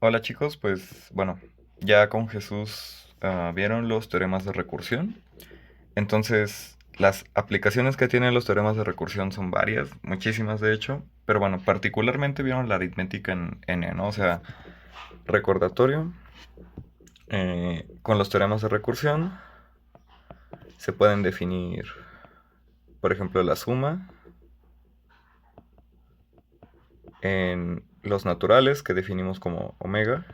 Hola chicos, pues bueno, ya con Jesús vieron los teoremas de recursión. Entonces, las aplicaciones que tienen los teoremas de recursión son varias, muchísimas de hecho, pero bueno, particularmente vieron la aritmética en N, ¿no? O sea, recordatorio, con los teoremas de recursión se pueden definir, por ejemplo, la suma en los naturales que definimos como omega,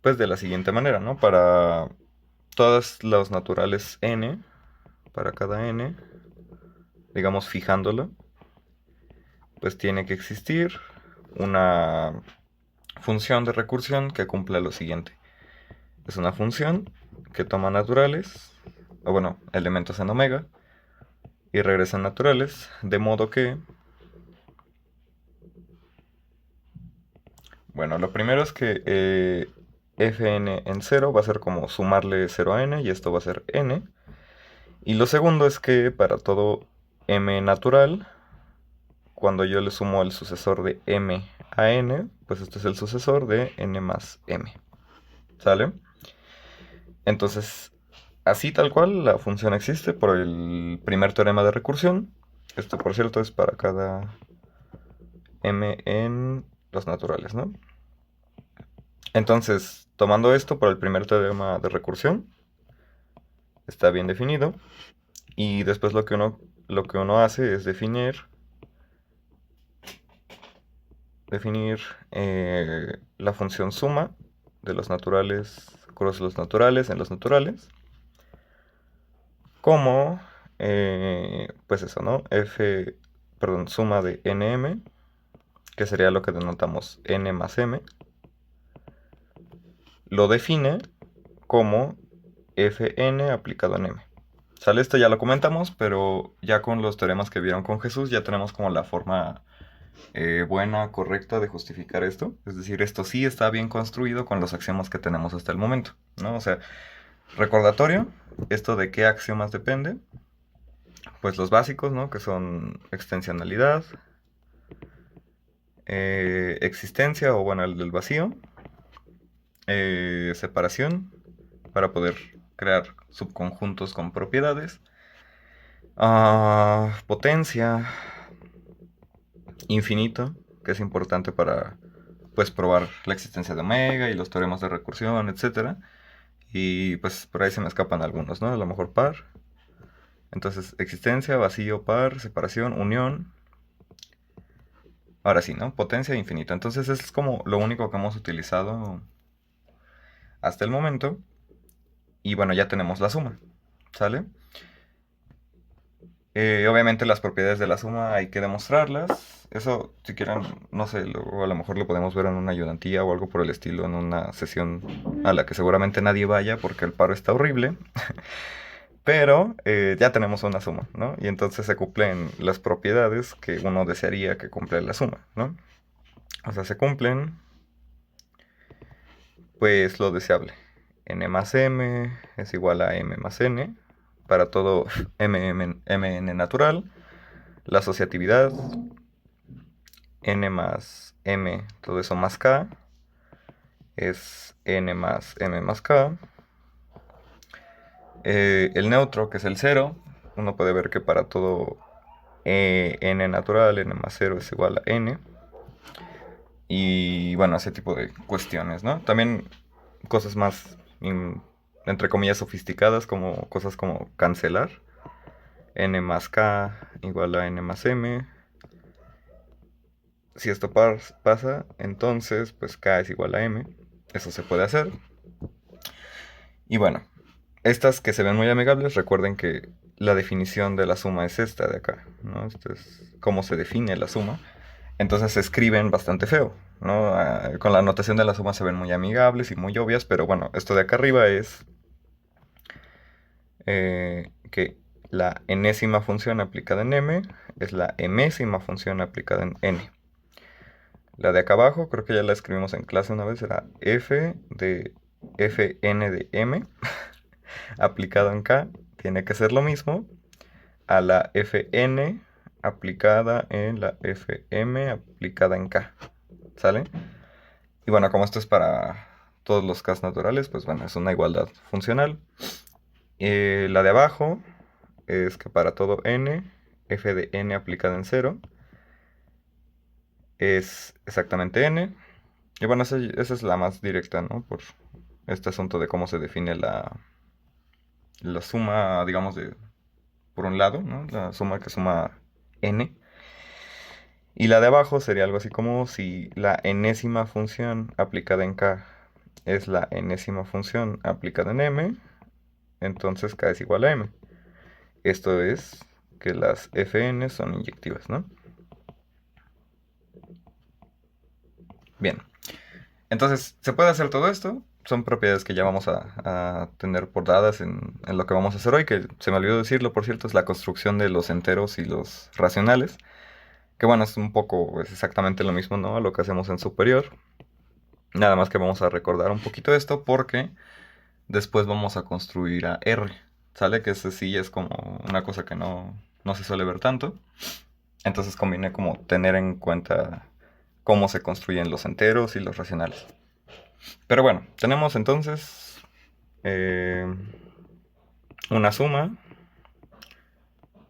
pues de la siguiente manera, ¿no? Para todas los naturales n, para cada n, digamos fijándolo, pues tiene que existir una función de recursión que cumpla lo siguiente. Es una función que toma naturales, o bueno, elementos en omega, y regresa naturales, de modo que, bueno, lo primero es que fn en cero va a ser como sumarle 0 a n, y esto va a ser n. Y lo segundo es que para todo m natural, cuando yo le sumo el sucesor de m a n, pues este es el sucesor de n más m. ¿Sale? Entonces, así tal cual, la función existe por el primer teorema de recursión. Esto, por cierto, es para cada m en los naturales, ¿no? Entonces, tomando esto por el primer teorema de recursión, está bien definido. Y después lo que uno hace es definir la función suma de los naturales, cross los naturales en los naturales, como, pues eso, ¿no? Suma de nm, que sería lo que denotamos n más m, lo define como fn aplicado en m. Sale, esto ya lo comentamos, pero ya con los teoremas que vieron con Jesús ya tenemos como la forma buena, correcta de justificar esto. Es decir, esto sí está bien construido con los axiomas que tenemos hasta el momento, ¿no? O sea, recordatorio, esto de qué axiomas depende, pues los básicos, ¿no? Que son extensionalidad, existencia, o bueno, el del vacío, separación, para poder crear subconjuntos con propiedades, potencia, infinito, que es importante para pues probar la existencia de omega y los teoremas de recursión, etcétera. Y pues por ahí se me escapan algunos, ¿no? A lo mejor par. Entonces, existencia, vacío, par, separación, unión. Ahora sí, ¿no? Potencia e infinito. Entonces, es como lo único que hemos utilizado hasta el momento. Y bueno, ya tenemos la suma. ¿Sale? Obviamente las propiedades de la suma hay que demostrarlas. Eso, si quieren, no sé, luego a lo mejor lo podemos ver en una ayudantía o algo por el estilo, en una sesión a la que seguramente nadie vaya porque el paro está horrible. Pero ya tenemos una suma, ¿no? Y entonces se cumplen las propiedades que uno desearía que cumpla la suma, ¿no? O sea, se cumplen, pues lo deseable. N más m es igual a m más n para todo mn natural. La asociatividad, n más m, todo eso más k, es n más m más k. El neutro, que es el cero, uno puede ver que para todo n natural, n más cero es igual a n. Y bueno, ese tipo de cuestiones, ¿no? También cosas más, entre comillas, sofisticadas, como cosas como cancelar. N más k igual a n más m. Si esto pasa, entonces pues k es igual a m. Eso se puede hacer. Y bueno, estas que se ven muy amigables, recuerden que la definición de la suma es esta de acá, ¿no? Esto es cómo se define la suma. Entonces se escriben bastante feo, ¿no? Con la notación de la suma se ven muy amigables y muy obvias, pero bueno, esto de acá arriba es que la enésima función aplicada en m es la emésima función aplicada en n. La de acá abajo, creo que ya la escribimos en clase una vez, era f de fn de m aplicado en k, tiene que ser lo mismo a la fn aplicada en la fm aplicada en k. ¿sale? Y bueno, como esto es para todos los casos naturales, pues bueno, es una igualdad funcional. La de abajo es que para todo n, f de n aplicada en cero es exactamente n. Y bueno, esa es la más directa, ¿no? Por este asunto de cómo se define la suma, digamos, por un lado, ¿no? La suma que suma n. Y la de abajo sería algo así como si la enésima función aplicada en k es la enésima función aplicada en m, entonces k es igual a m. Esto es que las Fn son inyectivas, ¿no? Bien, entonces se puede hacer todo esto. Son propiedades que ya vamos a tener por dadas en lo que vamos a hacer hoy, que se me olvidó decirlo, por cierto, es la construcción de los enteros y los racionales. Que bueno, es un poco, es exactamente lo mismo, ¿no? A lo que hacemos en superior. Nada más que vamos a recordar un poquito esto porque después vamos a construir a R. ¿Sale? Que ese sí es como una cosa que no se suele ver tanto. Entonces conviene como tener en cuenta cómo se construyen los enteros y los racionales. Pero bueno, tenemos entonces eh, una suma,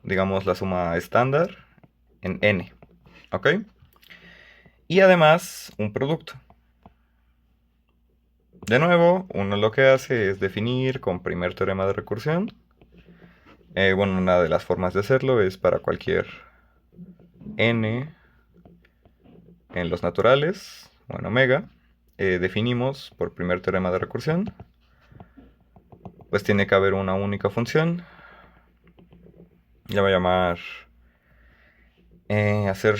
digamos la suma estándar en n, ¿ok? Y además un producto. De nuevo, uno lo que hace es definir con primer teorema de recursión. Bueno, una de las formas de hacerlo es para cualquier n en los naturales, o en omega, definimos por primer teorema de recursión, pues tiene que haber una única función. La voy a llamar hacer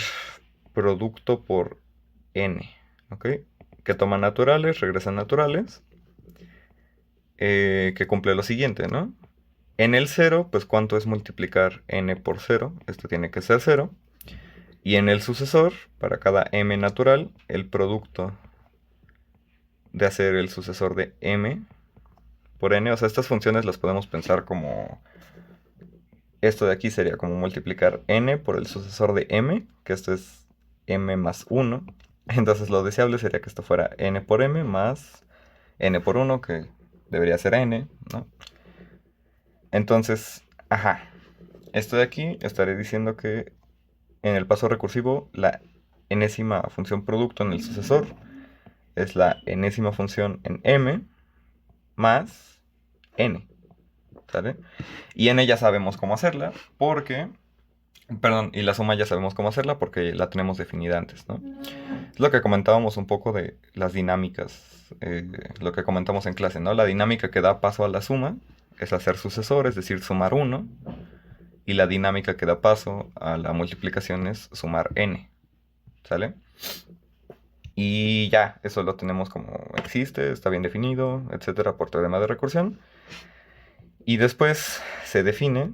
producto por n, ¿ok? Que toma naturales, regresa naturales, que cumple lo siguiente, ¿no? En el 0, pues ¿cuánto es multiplicar n por 0? Esto tiene que ser 0. Y en el sucesor, para cada m natural, el producto de hacer el sucesor de m por n, o sea, estas funciones las podemos pensar como... Esto de aquí sería como multiplicar n por el sucesor de m, que esto es m más 1. Entonces lo deseable sería que esto fuera n por m más n por 1, que debería ser n, ¿no? Entonces, ajá, esto de aquí estaré diciendo que en el paso recursivo la enésima función producto en el sucesor es la enésima función en m más n, ¿sale? Y n ya sabemos cómo hacerla porque... Perdón, y la suma ya sabemos cómo hacerla porque la tenemos definida antes, ¿no? Es lo que comentábamos un poco de las dinámicas, lo que comentamos en clase, ¿no? La dinámica que da paso a la suma es hacer sucesor, es decir, sumar 1. Y la dinámica que da paso a la multiplicación es sumar n, ¿sale? Y ya, eso lo tenemos como existe, está bien definido, etcétera, por teorema de recursión. Y después se define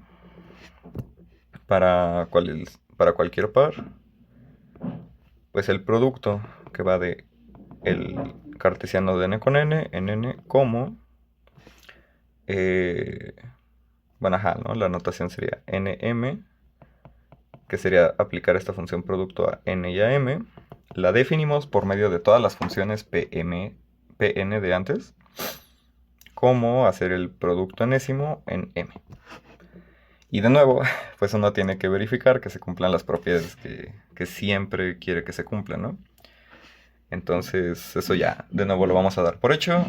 para cualquier par, pues el producto que va de el cartesiano de n con n en n como, bueno, ajá, ¿no? La notación sería nm, que sería aplicar esta función producto a n y a m. La definimos por medio de todas las funciones pm, pn de antes, como hacer el producto enésimo en m. Y de nuevo, pues uno tiene que verificar que se cumplan las propiedades que siempre quiere que se cumplan, ¿no? Entonces, eso ya, de nuevo lo vamos a dar por hecho.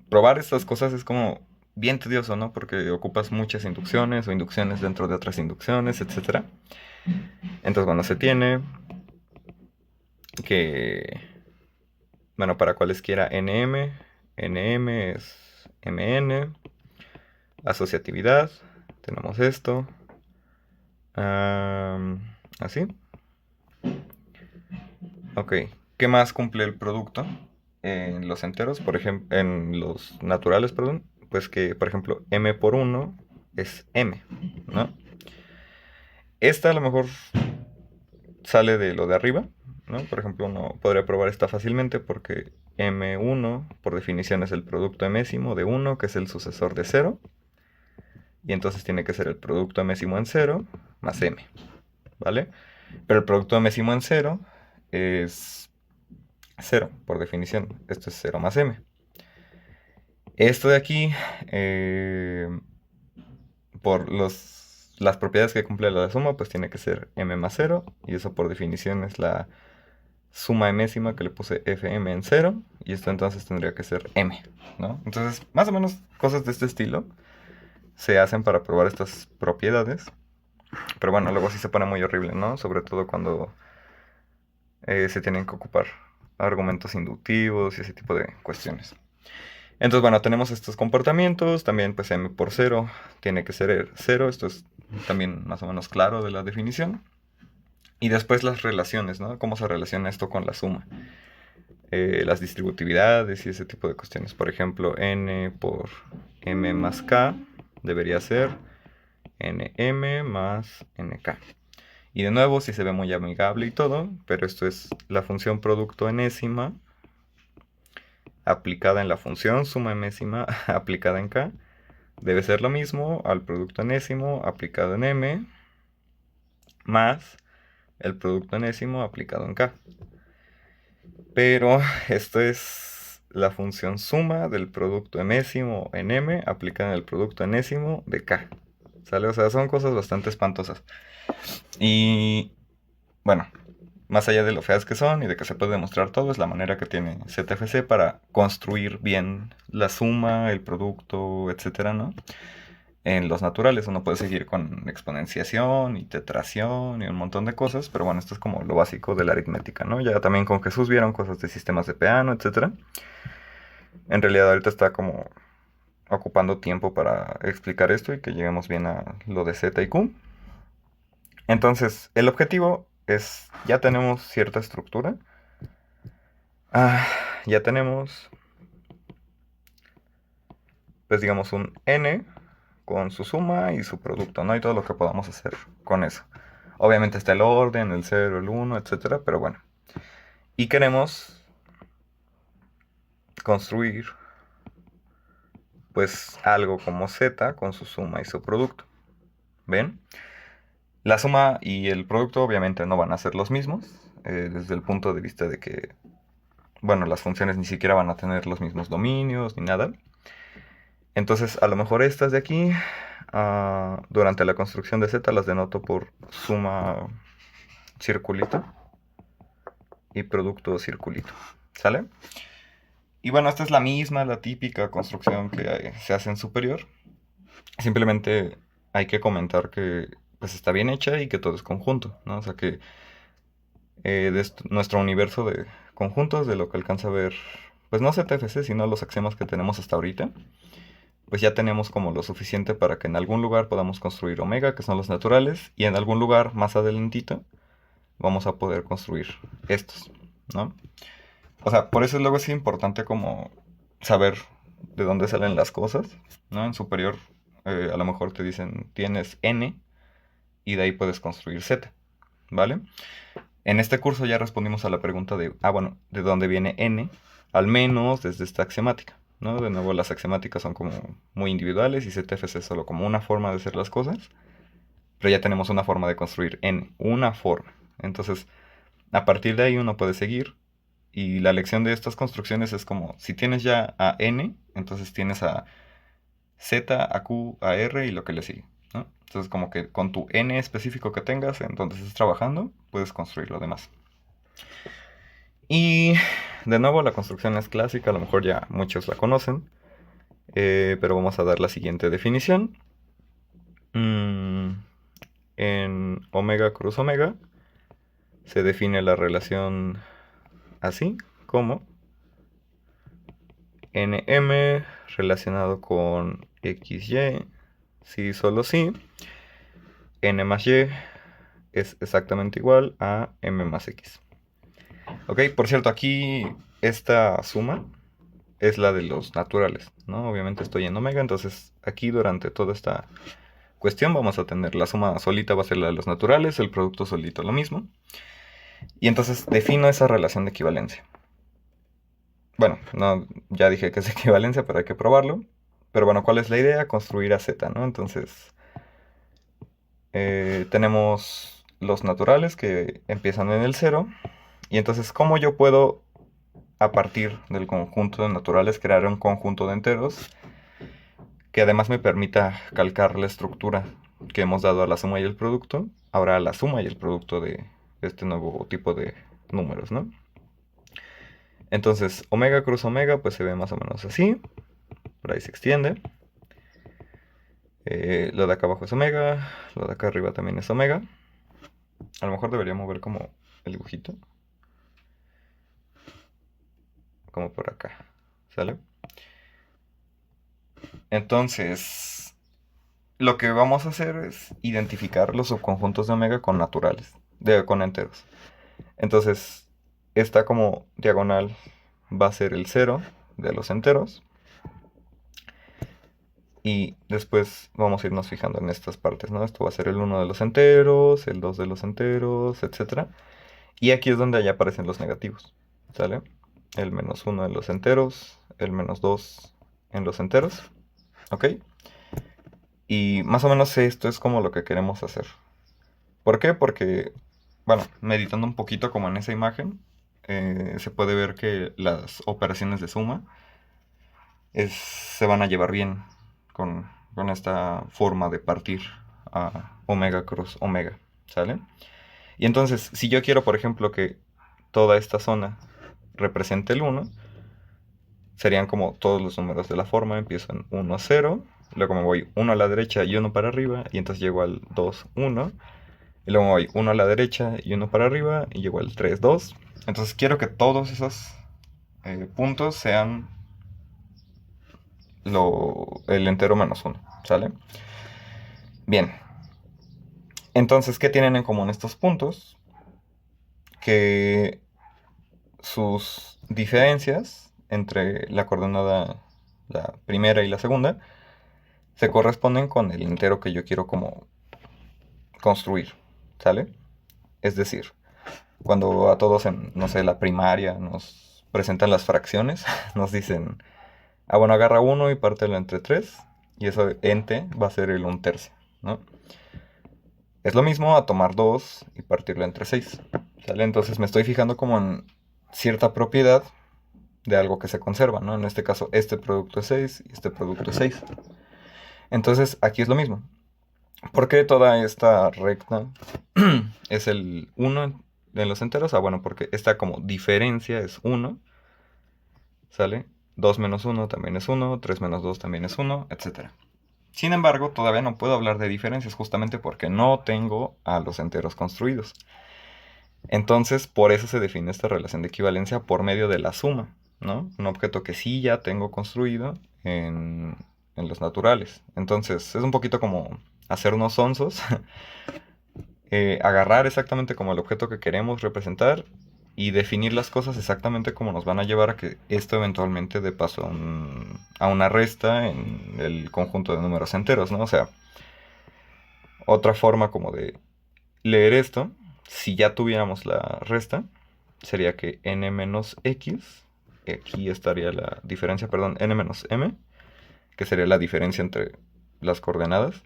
Probar estas cosas es como bien tedioso, ¿no? Porque ocupas muchas inducciones o inducciones dentro de otras inducciones, etc. Entonces, bueno, se tiene que, bueno, para cualesquiera nm, nm es mn, asociatividad, tenemos esto, así. Ok, ¿qué más cumple el producto? En los enteros, por ejemplo, en los naturales, perdón, pues que, por ejemplo, m por 1 es m, ¿no? Esta a lo mejor sale de lo de arriba, ¿no? Por ejemplo, uno podría probar esta fácilmente porque m1, por definición, es el producto emésimo de 1, que es el sucesor de 0. Y entonces tiene que ser el producto emésimo en 0 más m, ¿vale? Pero el producto emésimo en 0 es 0, por definición. Esto es 0 más m. Esto de aquí, por las propiedades que cumple la suma, pues tiene que ser m más 0. Y eso por definición es la suma mésima que le puse fm en 0. Y esto entonces tendría que ser m, ¿no? Entonces, más o menos cosas de este estilo se hacen para probar estas propiedades. Pero bueno, luego sí se pone muy horrible, ¿no? Sobre todo cuando se tienen que ocupar argumentos inductivos y ese tipo de cuestiones. Entonces, bueno, tenemos estos comportamientos. También, pues, m por 0 tiene que ser 0. Esto es también más o menos claro de la definición. Y después las relaciones, ¿no? Cómo se relaciona esto con la suma. Las distributividades y ese tipo de cuestiones. Por ejemplo, n por m más k debería ser nm más nk. Y de nuevo, si se ve muy amigable y todo, pero esto es la función producto enésima aplicada en la función suma enésima aplicada en k. Debe ser lo mismo al producto enésimo aplicado en m más el producto enésimo aplicado en k. Pero esto es la función suma del producto enésimo en m aplicada en el producto enésimo de k. ¿Sale? O sea, son cosas bastante espantosas. Y bueno, más allá de lo feas que son y de que se puede demostrar todo, es la manera que tiene ZFC para construir bien la suma, el producto, etcétera, ¿no? En los naturales uno puede seguir con exponenciación y tetración y un montón de cosas, pero bueno, esto es como lo básico de la aritmética, ¿no? Ya también con Jesús vieron cosas de sistemas de Peano, etcétera. En realidad ahorita está como ocupando tiempo para explicar esto y que lleguemos bien a lo de Z y Q. Entonces, el objetivo es, ya tenemos cierta estructura. Ya tenemos, pues digamos, un n con su suma y su producto, ¿no? Y todo lo que podamos hacer con eso. Obviamente está el orden, el 0, el 1, etcétera, pero bueno. Y queremos construir, pues, algo como z con su suma y su producto. ¿Ven? La suma y el producto obviamente no van a ser los mismos, desde el punto de vista de que, bueno, las funciones ni siquiera van a tener los mismos dominios ni nada. Entonces, a lo mejor estas de aquí, durante la construcción de z, las denoto por suma circulito y producto circulito. ¿Sale? Y bueno, esta es la misma, la típica construcción que se hace en superior. Simplemente hay que comentar que pues está bien hecha y que todo es conjunto, ¿no? O sea que nuestro universo de conjuntos, de lo que alcanza a ver, pues no ZFC, sino los axiomas que tenemos hasta ahorita, pues ya tenemos como lo suficiente para que en algún lugar podamos construir omega, que son los naturales, y en algún lugar más adelantito vamos a poder construir estos, ¿no? O sea, por eso luego es importante como saber de dónde salen las cosas, ¿no? En superior a lo mejor te dicen tienes n y de ahí puedes construir z, ¿vale? En este curso ya respondimos a la pregunta de, bueno, ¿de dónde viene n? Al menos desde esta axiomática, ¿no? De nuevo, las axiomáticas son como muy individuales y ZFC es solo como una forma de hacer las cosas, pero ya tenemos una forma de construir n, una forma. Entonces, a partir de ahí uno puede seguir y la lección de estas construcciones es como, si tienes ya a n, entonces tienes a z, a q, a r y lo que le sigue, ¿no? Entonces como que con tu n específico que tengas en donde estés trabajando, puedes construir lo demás. Y de nuevo la construcción es clásica, a lo mejor ya muchos la conocen, pero vamos a dar la siguiente definición. En omega cruz omega se define la relación así como nm relacionado con xy, si solo si, n más y es exactamente igual a m más x. Ok, por cierto, aquí esta suma es la de los naturales, ¿no? Obviamente estoy en omega, entonces aquí durante toda esta cuestión vamos a tener la suma solita va a ser la de los naturales, el producto solito lo mismo. Y entonces defino esa relación de equivalencia. Bueno, no, ya dije que es de equivalencia, pero hay que probarlo. Pero bueno, ¿cuál es la idea? Construir a z, ¿no? Entonces, tenemos los naturales que empiezan en el 0 Y entonces, ¿cómo yo puedo, a partir del conjunto de naturales, crear un conjunto de enteros que además me permita calcar la estructura que hemos dado a la suma y el producto, ahora a la suma y el producto de este nuevo tipo de números, ¿no? Entonces, omega cruz omega, pues se ve más o menos así. Por ahí se extiende. Lo de acá abajo es omega. Lo de acá arriba también es omega. A lo mejor debería mover como el dibujito. Como por acá. ¿Sale? Entonces, lo que vamos a hacer es identificar los subconjuntos de omega con naturales. Con enteros. Entonces, esta como diagonal va a ser el 0 de los enteros. Y después vamos a irnos fijando en estas partes, ¿no? Esto va a ser el 1 de los enteros, el 2 de los enteros, etcétera. Y aquí es donde ya aparecen los negativos, ¿sale? El -1 de los enteros, el -2 en los enteros, ¿ok? Y más o menos esto es como lo que queremos hacer. ¿Por qué? Porque, bueno, meditando un poquito como en esa imagen, se puede ver que las operaciones de suma se van a llevar bien con esta forma de partir a omega cruz omega, ¿sale? Y entonces, si yo quiero, por ejemplo, que toda esta zona represente el 1, serían como todos los números de la forma, empiezo en 1, 0, luego me voy 1 a la derecha y 1 para arriba, y entonces llego al 2, 1, y luego me voy 1 a la derecha y 1 para arriba, y llego al 3, 2. Entonces quiero que todos esos puntos sean el entero -1, ¿sale? Bien, entonces, ¿qué tienen en común estos puntos? Que sus diferencias entre la coordenada, la primera y la segunda, se corresponden con el entero que yo quiero como construir, ¿sale? Es decir, cuando a todos en, no sé, la primaria nos presentan las fracciones, nos dicen, ah, bueno, agarra uno y pártelo entre 3, y eso ente va a ser el 1/3, ¿no? Es lo mismo a tomar 2 y partirlo entre 6, ¿sale? Entonces me estoy fijando como en cierta propiedad de algo que se conserva, ¿no? En este caso, este producto es 6 y este producto es 6. Entonces, aquí es lo mismo. ¿Por qué toda esta recta es el 1 en los enteros? Ah, bueno, porque esta como diferencia es 1, ¿sale? 2 menos 1 también es 1, 3 menos 2 también es 1, etc. Sin embargo, todavía no puedo hablar de diferencias justamente porque no tengo a los enteros construidos. Entonces, por eso se define esta relación de equivalencia por medio de la suma, ¿no? Un objeto que sí ya tengo construido en los naturales. Entonces, es un poquito como hacernos sonsos, agarrar exactamente como el objeto que queremos representar y definir las cosas exactamente como nos van a llevar a que esto eventualmente dé paso a una resta en el conjunto de números enteros, ¿no? O sea, otra forma como de leer esto, si ya tuviéramos la resta, sería que n menos x, aquí estaría la diferencia, perdón, n menos m, que sería la diferencia entre las coordenadas,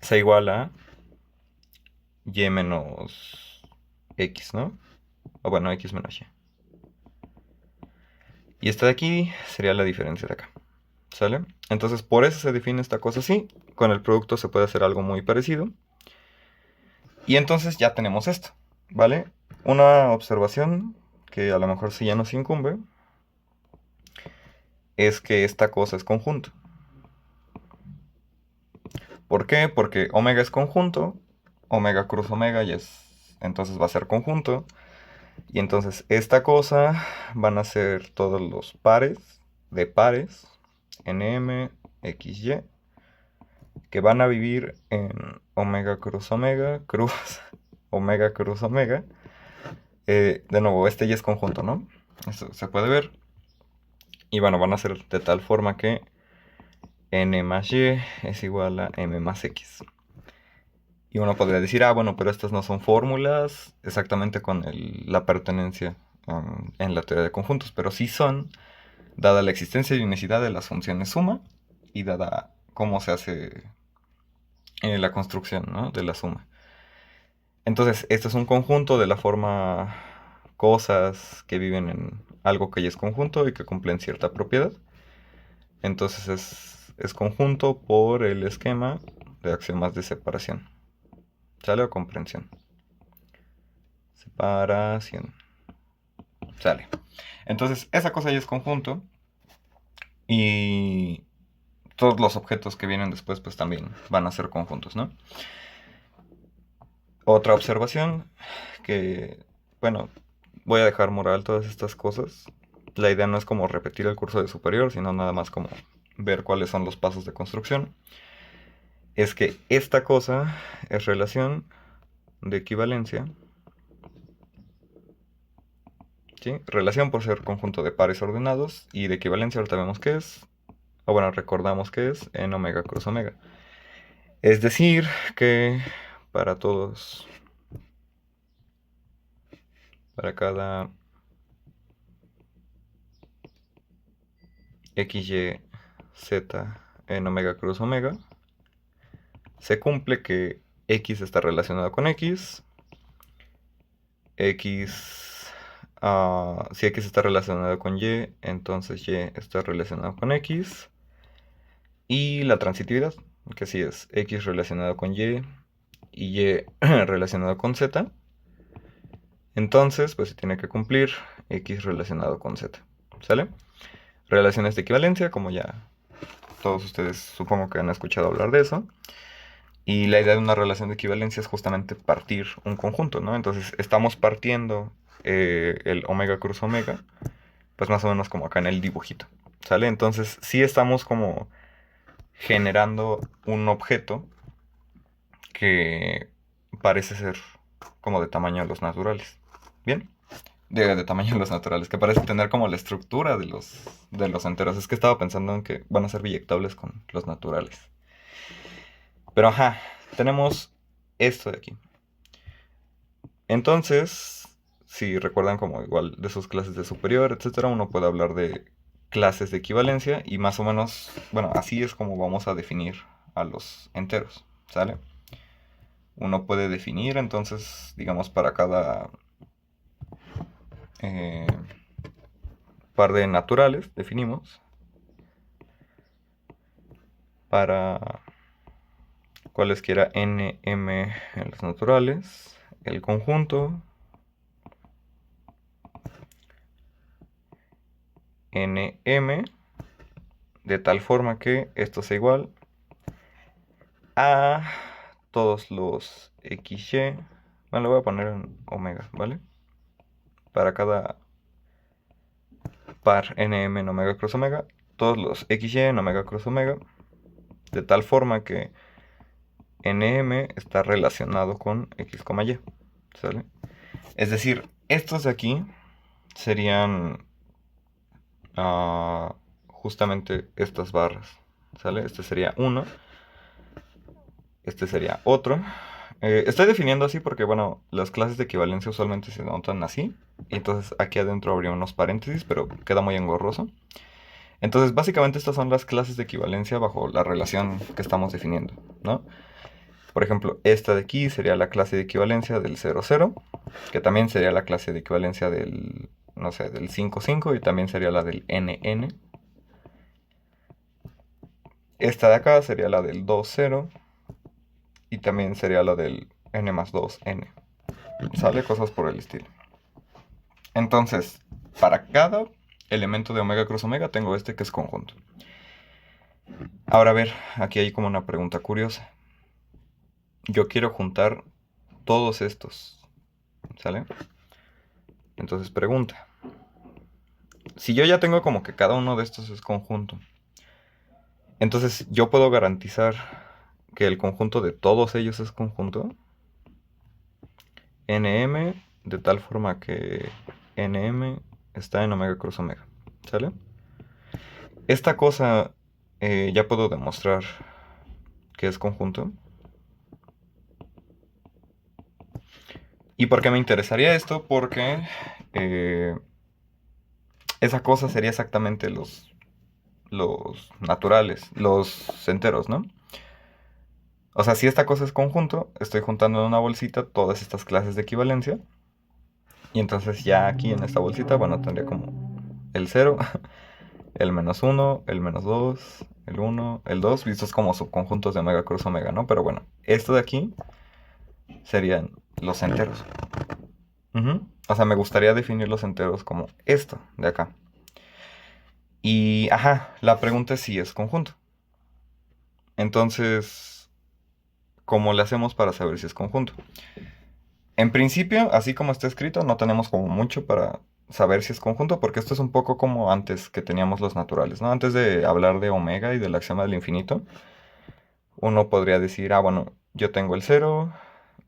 sea igual a y menos x, ¿no? O bueno, x menos y. Y esta de aquí sería la diferencia de acá, ¿sale? Entonces por eso se define esta cosa así, con el producto se puede hacer algo muy parecido. Y entonces ya tenemos esto, ¿vale? Una observación que a lo mejor sí ya nos incumbe es que esta cosa es conjunto. ¿Por qué? Porque omega es conjunto, omega cruz omega y entonces va a ser conjunto. Y entonces esta cosa van a ser todos los pares de pares, nm, xy, que van a vivir en omega, cruz, omega cruz omega. De nuevo, este ya es conjunto, ¿no? Esto se puede ver. Y bueno, van a ser de tal forma que n más y es igual a m más x. Y uno podría decir, ah, bueno, pero estas no son fórmulas exactamente con la pertenencia en la teoría de conjuntos, pero sí son, dada la existencia y unicidad de las funciones suma y dada cómo se hace la construcción, ¿no?, de la suma. Entonces, esto es un conjunto de la forma cosas que viven en algo que ya es conjunto y que cumplen cierta propiedad. Entonces es conjunto por el esquema de axiomas de separación. ¿Sale? O comprensión. Separación. Sale. Entonces esa cosa ya es conjunto. Y todos los objetos que vienen después pues también van a ser conjuntos, ¿no? Otra observación que, bueno, voy a dejar moral todas estas cosas. La idea no es como repetir el curso de superior, sino nada más como ver cuáles son los pasos de construcción. Es que esta cosa es relación de equivalencia. ¿Sí? Relación por ser conjunto de pares ordenados. Y de equivalencia ahorita vemos qué es. O bueno, recordamos que es en omega cruz omega. Es decir, que para todos, para cada x, y, z en omega cruz omega, se cumple que x está relacionado con x, si x está relacionado con y, entonces y está relacionado con x, y la transitividad, que sí es x relacionado con y relacionado con z, entonces pues se tiene que cumplir x relacionado con z, ¿sale? Relaciones de equivalencia, como ya todos ustedes supongo que han escuchado hablar de eso. Y la idea de una relación de equivalencia es justamente partir un conjunto, ¿no? Entonces estamos partiendo el omega cruz omega, pues más o menos como acá en el dibujito, ¿sale? Entonces sí estamos como generando un objeto que parece ser como de tamaño de los naturales, ¿bien? De tamaño de los naturales, que parece tener como la estructura de los enteros. Es que estaba pensando en que van a ser biyectables con los naturales. Pero ajá, tenemos esto de aquí. Entonces, si recuerdan como igual de sus clases de superior, etcétera, uno puede hablar de clases de equivalencia y más o menos, bueno, así es como vamos a definir a los enteros, ¿sale? Uno puede definir, entonces, digamos, para cada par de naturales, definimos para cualesquiera n, m en los naturales, el conjunto nm de tal forma que esto sea igual a todos los xy. Bueno, lo voy a poner en omega, ¿vale? Para cada par nm en omega cruz omega, todos los xy en omega cruz omega, de tal forma que nm está relacionado con x, y, ¿sale? Es decir, estos de aquí serían justamente estas barras, ¿sale? Este sería uno, este sería otro. Estoy definiendo así porque, bueno, las clases de equivalencia usualmente se notan así. Y entonces aquí adentro habría unos paréntesis, pero queda muy engorroso. Entonces, básicamente estas son las clases de equivalencia bajo la relación que estamos definiendo, ¿no? Por ejemplo, esta de aquí sería la clase de equivalencia del 0, 0, que también sería la clase de equivalencia del, no sé, del 5, 5, y también sería la del n, n. Esta de acá sería la del 2, 0, y también sería la del n más 2, n. ¿Sale? Cosas por el estilo. Entonces, para cada elemento de omega cruz omega tengo este que es conjunto. Ahora a ver, aquí hay como una pregunta curiosa. Yo quiero juntar todos estos, ¿sale? Entonces pregunta. Si yo ya tengo como que cada uno de estos es conjunto, entonces yo puedo garantizar que el conjunto de todos ellos es conjunto. Nm de tal forma que Nm está en omega cruz omega, ¿sale? Esta cosa ya puedo demostrar que es conjunto. ¿Y por qué me interesaría esto? Porque esa cosa sería exactamente los naturales, los enteros, ¿no? O sea, si esta cosa es conjunto, estoy juntando en una bolsita todas estas clases de equivalencia. Y entonces ya aquí en esta bolsita, bueno, tendría como el cero, el menos uno, el menos 2, el uno, el 2, vistos como subconjuntos de omega cruz omega, ¿no? Pero bueno, esto de aquí serían los enteros. O sea, me gustaría definir los enteros como esto de acá. Y, ajá, la pregunta es si es conjunto. Entonces, ¿cómo le hacemos para saber si es conjunto? En principio, así como está escrito, no tenemos como mucho para saber si es conjunto, porque esto es un poco como antes que teníamos los naturales, ¿no? Antes de hablar de omega y del axioma del infinito, uno podría decir, ah, bueno, yo tengo el cero,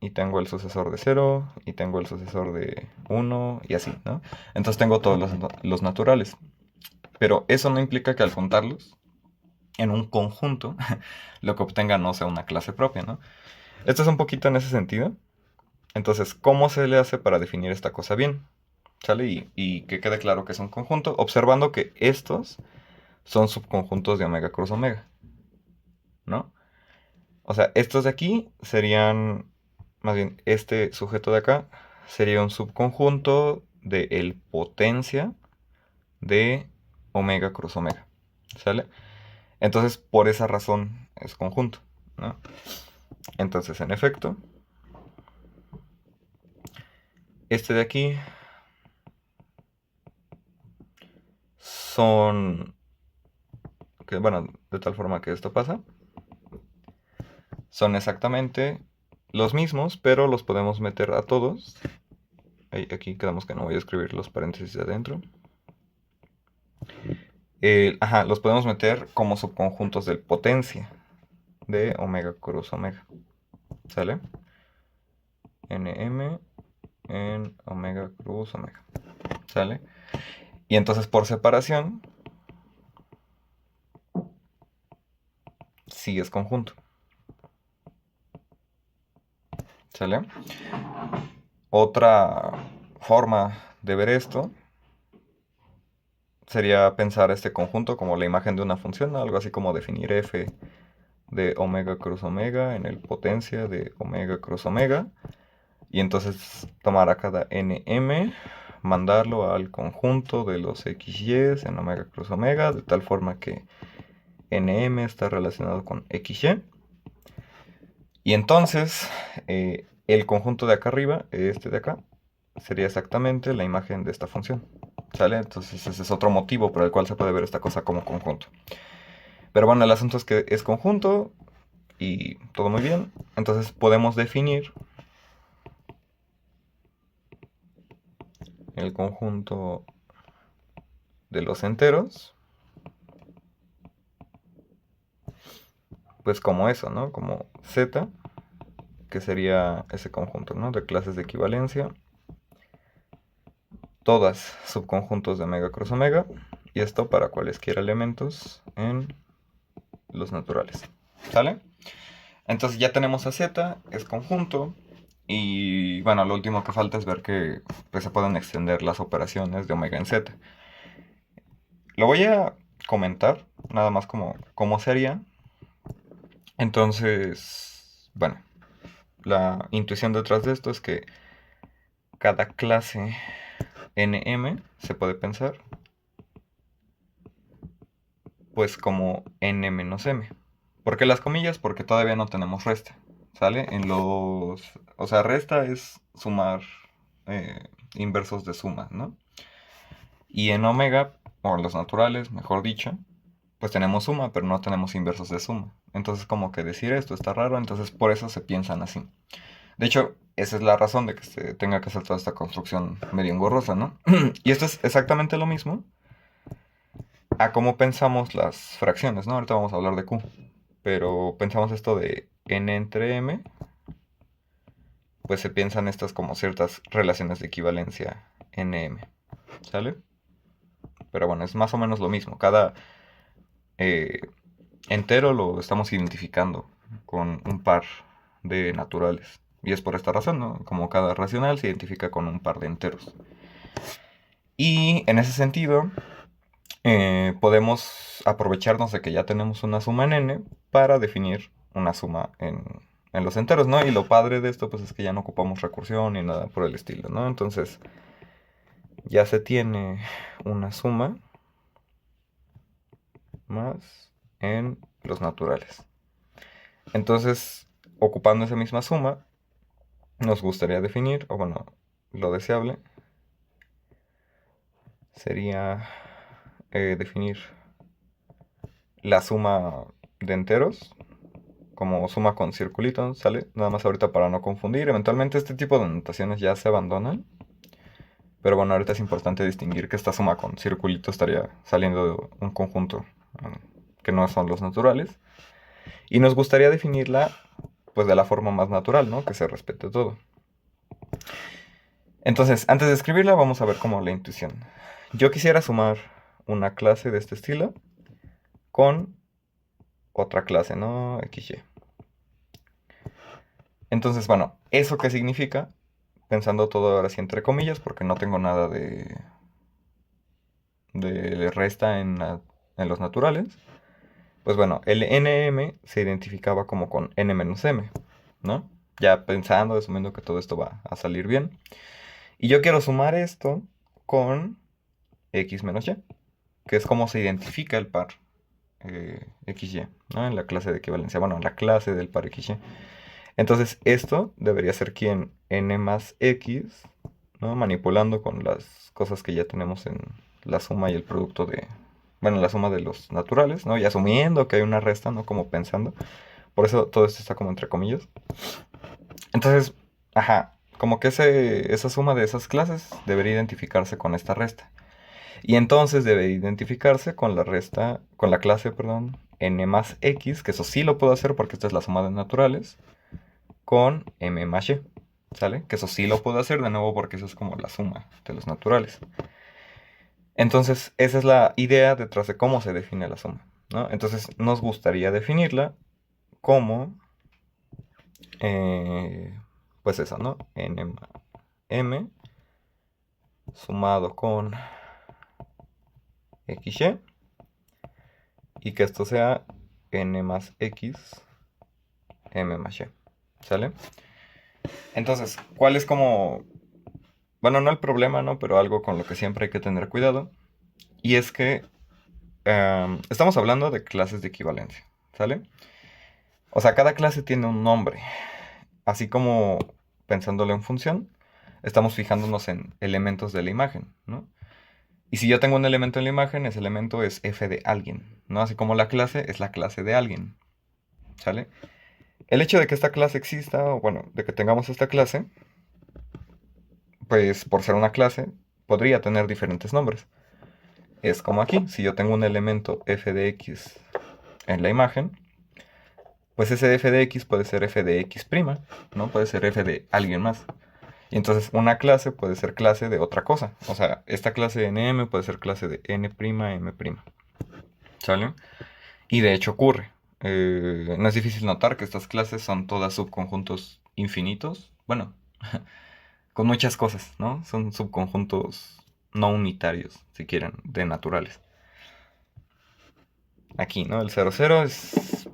y tengo el sucesor de cero, y tengo el sucesor de uno, y así, ¿no? Entonces tengo todos los naturales. Pero eso no implica que al juntarlos en un conjunto, lo que obtenga no sea una clase propia, ¿no? Esto es un poquito en ese sentido. Entonces, ¿cómo se le hace para definir esta cosa bien? ¿Sale? Y que quede claro que es un conjunto, observando que estos son subconjuntos de omega cruz omega, ¿no? O sea, estos de aquí serían, más bien, este sujeto de acá sería un subconjunto de el potencia de omega cruz omega, ¿sale? Entonces, por esa razón es conjunto, ¿no? Entonces, en efecto, este de aquí son, que, bueno, de tal forma que esto pasa, son exactamente los mismos, pero los podemos meter a todos. Aquí quedamos que no voy a escribir los paréntesis de adentro. Ajá, los podemos meter como subconjuntos del potencia de omega cruz omega. ¿Sale? Nm en omega cruz omega. ¿Sale? Y entonces por separación, sí es conjunto. ¿Sale? Otra forma de ver esto sería pensar este conjunto como la imagen de una función, ¿no? Algo así como definir f de omega cruz omega en el potencia de omega cruz omega. Y entonces tomar a cada nm, mandarlo al conjunto de los xy's en omega cruz omega, de tal forma que nm está relacionado con xy. Y entonces el conjunto de acá arriba, este de acá, sería exactamente la imagen de esta función. ¿Sale? Entonces ese es otro motivo por el cual se puede ver esta cosa como conjunto. Pero bueno, el asunto es que es conjunto y todo muy bien. Entonces podemos definir el conjunto de los enteros, pues como eso, ¿no? Como Z, que sería ese conjunto, ¿no? De clases de equivalencia. Todas subconjuntos de omega cruz omega. Y esto para cualesquiera elementos en los naturales. ¿Sale? Entonces ya tenemos a Z, es conjunto. Y bueno, lo último que falta es ver que pues, se pueden extender las operaciones de omega en Z. Lo voy a comentar, nada más como cómo sería. Entonces, bueno, la intuición detrás de esto es que cada clase nm se puede pensar pues como n menos m. ¿Por qué las comillas? Porque todavía no tenemos resta, ¿sale? O sea, resta es sumar inversos de suma, ¿no? Y en omega, o los naturales, mejor dicho, pues tenemos suma, pero no tenemos inversos de suma. Entonces como que decir esto está raro, entonces por eso se piensan así. De hecho, esa es la razón de que se tenga que hacer toda esta construcción medio engorrosa, ¿no? Y esto es exactamente lo mismo a cómo pensamos las fracciones, ¿no? Ahorita vamos a hablar de Q. Pero pensamos esto de n entre m, pues se piensan estas como ciertas relaciones de equivalencia nm, ¿sale? Pero bueno, es más o menos lo mismo. Cada eh, entero lo estamos identificando con un par de naturales. Y es por esta razón, ¿no? Como cada racional se identifica con un par de enteros. Y en ese sentido, podemos aprovecharnos de que ya tenemos una suma en n para definir una suma en los enteros, ¿no? Y lo padre de esto, pues es que ya no ocupamos recursión ni nada por el estilo, ¿no? Entonces, ya se tiene una suma más en los naturales. Entonces, ocupando esa misma suma, nos gustaría definir, o bueno, lo deseable sería definir la suma de enteros como suma con circulito, ¿sale? Nada más ahorita para no confundir. Eventualmente este tipo de notaciones ya se abandonan. Pero bueno, ahorita es importante distinguir que esta suma con circulito estaría saliendo de un conjunto que no son los naturales. Y nos gustaría definirla pues de la forma más natural, ¿no? Que se respete todo. Entonces, antes de escribirla, vamos a ver como la intuición. Yo quisiera sumar una clase de este estilo con otra clase, ¿no? XY. Entonces, bueno, ¿eso qué significa? Pensando todo ahora sí entre comillas, porque no tengo nada de resta en los naturales. Pues bueno, el nm se identificaba como con n menos m, ¿no? Ya pensando, asumiendo que todo esto va a salir bien. Y yo quiero sumar esto con x menos y, que es como se identifica el par xy, ¿no? En la clase de equivalencia, bueno, en la clase del par xy. Entonces esto debería ser quien n más x, ¿no? Manipulando con las cosas que ya tenemos en la suma y el producto de, bueno, la suma de los naturales, ¿no? Y asumiendo que hay una resta, ¿no? Como pensando. Por eso todo esto está como entre comillas. Entonces, ajá, como que esa suma de esas clases debería identificarse con esta resta. Y entonces debe identificarse con la resta, con la clase, perdón, n más x, que eso sí lo puedo hacer porque esta es la suma de naturales, con m más y, ¿sale? Que eso sí lo puedo hacer de nuevo porque eso es como la suma de los naturales. Entonces, esa es la idea detrás de cómo se define la suma, ¿no? Entonces, nos gustaría definirla como, pues eso, ¿no? M sumado con xy y que esto sea n más x, m más y, ¿sale? Entonces, ¿cuál es como, bueno, no el problema, ¿no? Pero algo con lo que siempre hay que tener cuidado. Y es que estamos hablando de clases de equivalencia, ¿sale? O sea, cada clase tiene un nombre. Así como pensándolo en función, estamos fijándonos en elementos de la imagen, ¿no? Y si yo tengo un elemento en la imagen, ese elemento es f de alguien, ¿no? Así como la clase es la clase de alguien, ¿sale? El hecho de que esta clase exista, o bueno, de que tengamos esta clase, pues por ser una clase, podría tener diferentes nombres. Es como aquí, si yo tengo un elemento f de x en la imagen, pues ese f de x puede ser f de x', ¿no? Puede ser f de alguien más. Y entonces una clase puede ser clase de otra cosa. O sea, esta clase de nm puede ser clase de n'm'. ¿Sale? Y de hecho ocurre. No es difícil notar que estas clases son todas subconjuntos infinitos. Bueno, con muchas cosas, ¿no? Son subconjuntos no unitarios, si quieren, de naturales. Aquí, ¿no? El 00 es...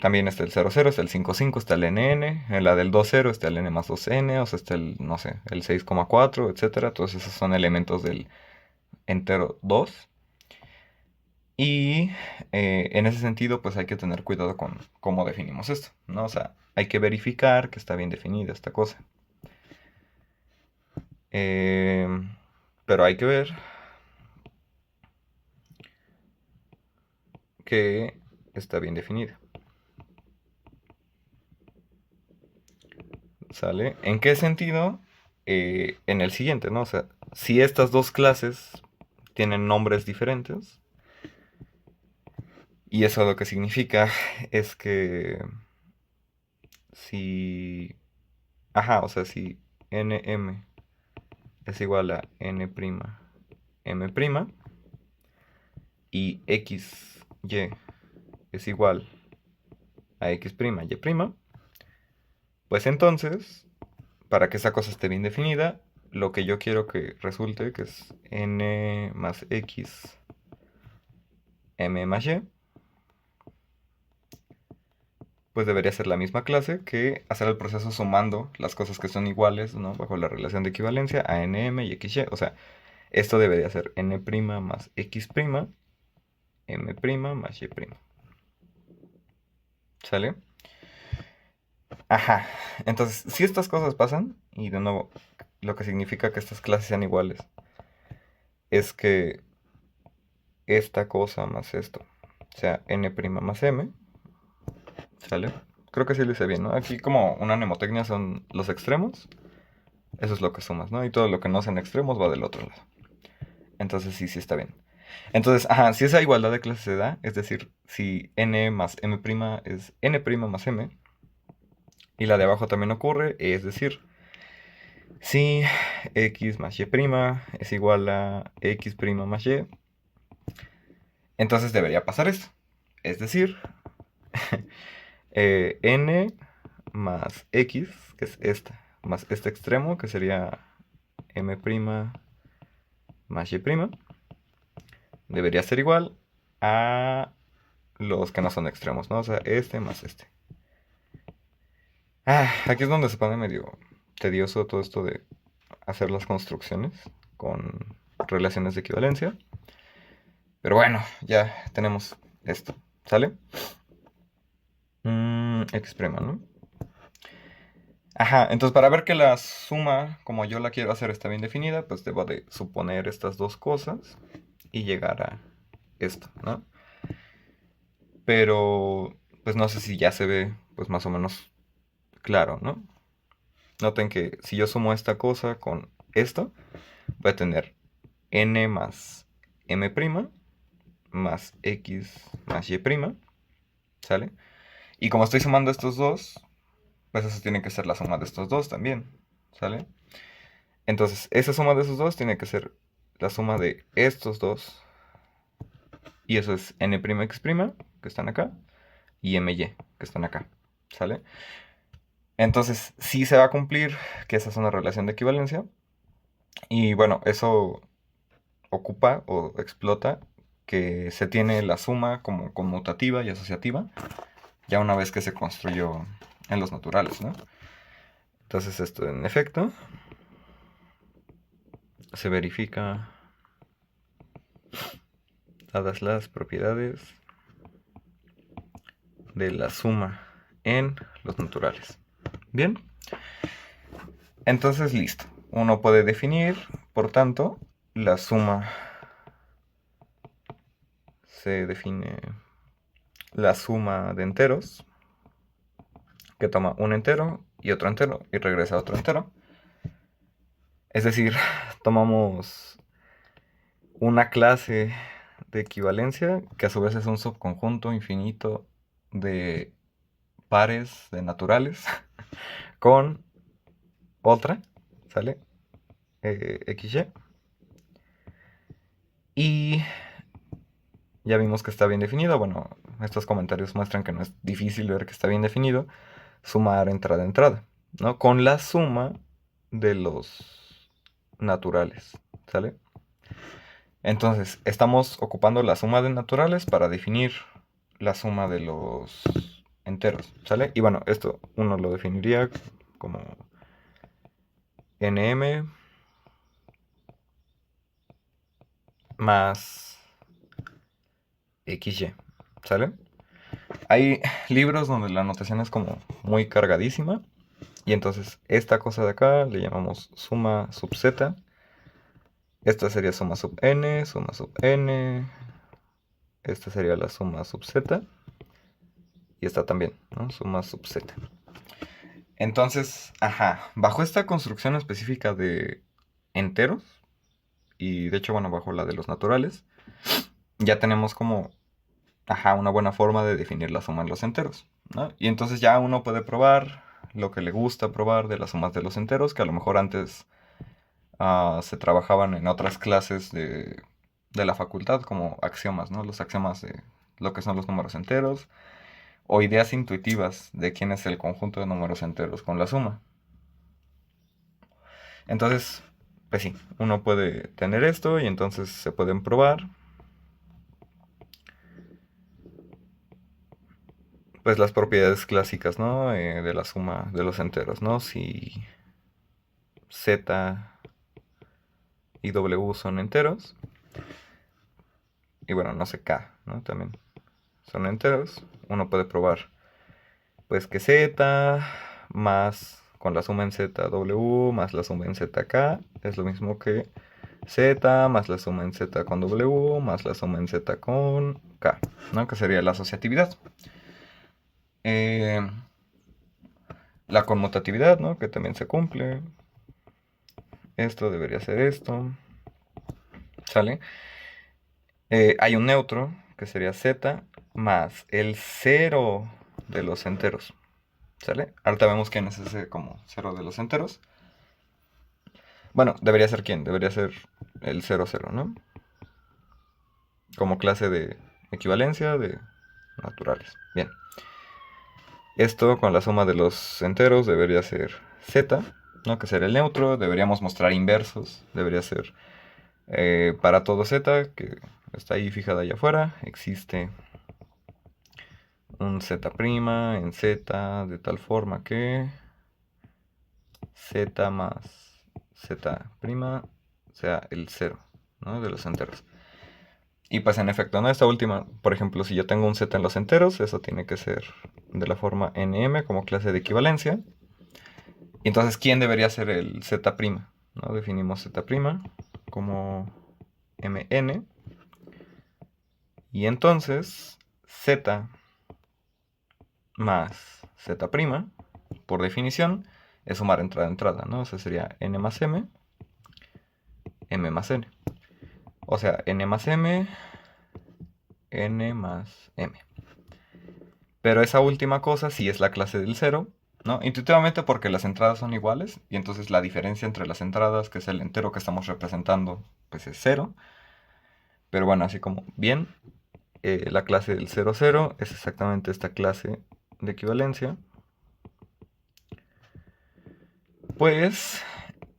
También está el 00, está el 55, está el nn. En la del 20 está el n más 2n, o sea, está el, no sé, el 6,4, etcétera. Todos esos son elementos del entero 2. Y en ese sentido, pues hay que tener cuidado con cómo definimos esto, ¿no? O sea, hay que verificar que está bien definida esta cosa. Pero hay que ver que está bien definida. ¿Sale? ¿En qué sentido? En el siguiente, ¿no? O sea, si estas dos clases tienen nombres diferentes, y eso lo que significa es que si... Ajá, o sea, si nm es igual a n'm' y xy es igual a x'y', pues entonces, para que esa cosa esté bien definida, lo que yo quiero que resulte, que es n más x m más y, pues debería ser la misma clase que hacer el proceso sumando las cosas que son iguales, ¿no? Bajo la relación de equivalencia a nm y xy. O sea, Esto debería ser n' más x', m' más y'. ¿Sale? Ajá. Entonces, si estas cosas pasan, y de nuevo, lo que significa que estas clases sean iguales, es que esta cosa más esto sea n' más m, ¿sale? Creo que sí lo hice bien, ¿no? Aquí como una mnemotecnia son los extremos, eso es lo que sumas, ¿no? Y todo lo que no sean extremos va del otro lado. Entonces sí, sí está bien. Entonces, ajá, si esa igualdad de clases se da, es decir, si n más m' es n' más m, y la de abajo también ocurre, es decir, si x más y' es igual a x' más y, entonces debería pasar esto. Es decir, n más x, que es esta, más este extremo, que sería m' más y', debería ser igual a los que no son extremos, ¿no? O sea, este más este. Aquí es donde se pone medio tedioso todo esto de hacer las construcciones con relaciones de equivalencia. Pero bueno, ya tenemos esto. ¿Sale? X', ¿no? Ajá, entonces para ver que la suma, como yo la quiero hacer, está bien definida, pues debo de suponer estas dos cosas y llegar a esto, ¿no? Pero, pues no sé si ya se ve, pues más o menos claro, ¿no? Noten que si yo sumo esta cosa con esto, voy a tener n más m' más x más y', ¿sale? Y como estoy sumando estos dos, pues eso tiene que ser la suma de estos dos también, ¿sale? Entonces, esa suma de esos dos tiene que ser la suma de estos dos. Y eso es n'x', que están acá, y my, que están acá, ¿sale? Entonces, sí se va a cumplir que esa es una relación de equivalencia. Y bueno, eso ocupa o explota que se tiene la suma como conmutativa y asociativa, ya una vez que se construyó en los naturales, ¿no? Entonces esto en efecto se verifica dadas las propiedades de la suma en los naturales. Bien, entonces listo. Uno puede definir, por tanto, la suma se define la suma de enteros que toma un entero y otro entero y regresa a otro entero. Es decir, tomamos una clase de equivalencia que a su vez es un subconjunto infinito de pares de naturales con otra, ¿sale? XY. Y ya vimos que está bien definido. Bueno, estos comentarios muestran que no es difícil ver que está bien definido. Sumar entrada a entrada, ¿no? Con la suma de los naturales, ¿sale? Entonces, estamos ocupando la suma de naturales para definir la suma de los enteros, ¿sale? Y bueno, esto uno lo definiría como nm más xy, ¿sale? Hay libros donde la notación es como muy cargadísima. Y entonces esta cosa de acá le llamamos suma sub z. Esta sería suma sub n, suma sub n. Esta sería la suma sub z. Y esta también, ¿no? Suma sub z. Entonces, ajá, bajo esta construcción específica de enteros, y de hecho, bueno, bajo la de los naturales, ya tenemos como, ajá, una buena forma de definir la suma en los enteros, ¿no? Y entonces ya uno puede probar lo que le gusta probar de las sumas de los enteros, que a lo mejor antes se trabajaban en otras clases de la facultad como axiomas, ¿no? Los axiomas de lo que son los números enteros, o ideas intuitivas de quién es el conjunto de números enteros con la suma. Entonces, pues sí, uno puede tener esto y entonces se pueden probar pues las propiedades clásicas, ¿no? De la suma de los enteros, ¿no? Si z y W son enteros. Y bueno, no sé, K, ¿no? También son enteros. Uno puede probar, pues, que Z más con la suma en Z W más la suma en Z K es lo mismo que Z más la suma en Z con W más la suma en Z con K, ¿no? Que sería la asociatividad. La conmutatividad, ¿no? Que también se cumple. Esto debería ser esto. ¿Sale? Hay un neutro, que sería Z, más el cero de los enteros. ¿Sale? Ahorita vemos quién es ese como cero de los enteros. Bueno, debería ser quién, debería ser el 0, 0, ¿no? Como clase de equivalencia de naturales. Bien. Esto con la suma de los enteros debería ser Z, ¿no? Que sería el neutro. Deberíamos mostrar inversos. Debería ser para todo Z, que está ahí fijada allá afuera, existe un Z' en Z de tal forma que Z más Z' sea el 0, ¿no? De los enteros. Y pues en efecto, ¿no? Esta última, por ejemplo, si yo tengo un Z en los enteros, eso tiene que ser de la forma NM como clase de equivalencia. Y entonces, ¿quién debería ser el Z'? ¿No? Definimos Z' como MN. Y entonces, Z más Z', por definición, es sumar entrada a entrada, ¿no? O sea, sería N más M, M más N. O sea, N más M, N más M. Pero esa última cosa sí es la clase del cero, ¿no? Intuitivamente porque las entradas son iguales y entonces la diferencia entre las entradas, que es el entero que estamos representando, pues es cero. Pero bueno, así como bien, la clase del 0, 0 es exactamente esta clase de equivalencia. Pues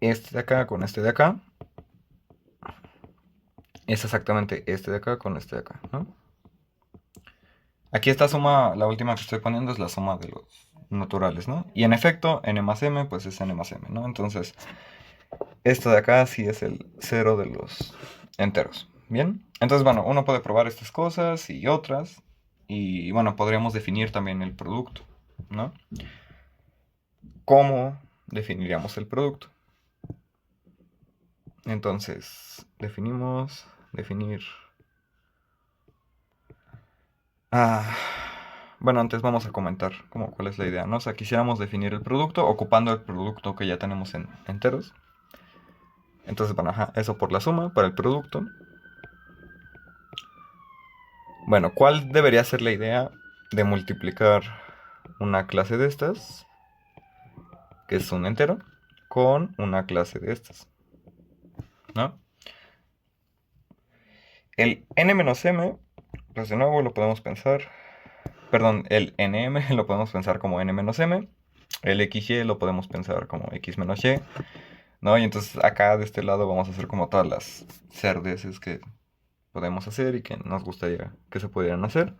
este de acá con este de acá es exactamente este de acá con este de acá, ¿no? Aquí esta suma, la última que estoy poniendo es la suma de los naturales, ¿no? Y en efecto, n más m, pues es n más m, ¿no? Entonces, esto de acá sí es el cero de los enteros, ¿bien? Entonces, bueno, uno puede probar estas cosas y otras. Y bueno, podríamos definir también el producto, ¿no? ¿Cómo definiríamos el producto? Entonces, definir. Bueno, antes vamos a comentar cuál es la idea, ¿no? O sea, quisiéramos definir el producto ocupando el producto que ya tenemos en enteros. Entonces, bueno, ajá, eso por la suma, para el producto. Bueno, ¿cuál debería ser la idea de multiplicar una clase de estas, que es un entero, con una clase de estas, ¿no? El n-m, pues de nuevo lo podemos pensar, perdón, el nm lo podemos pensar como n-m, el xy lo podemos pensar como x menos y, ¿no? Y entonces acá de este lado vamos a hacer como todas las cerdeces que podemos hacer y que nos gustaría que se pudieran hacer.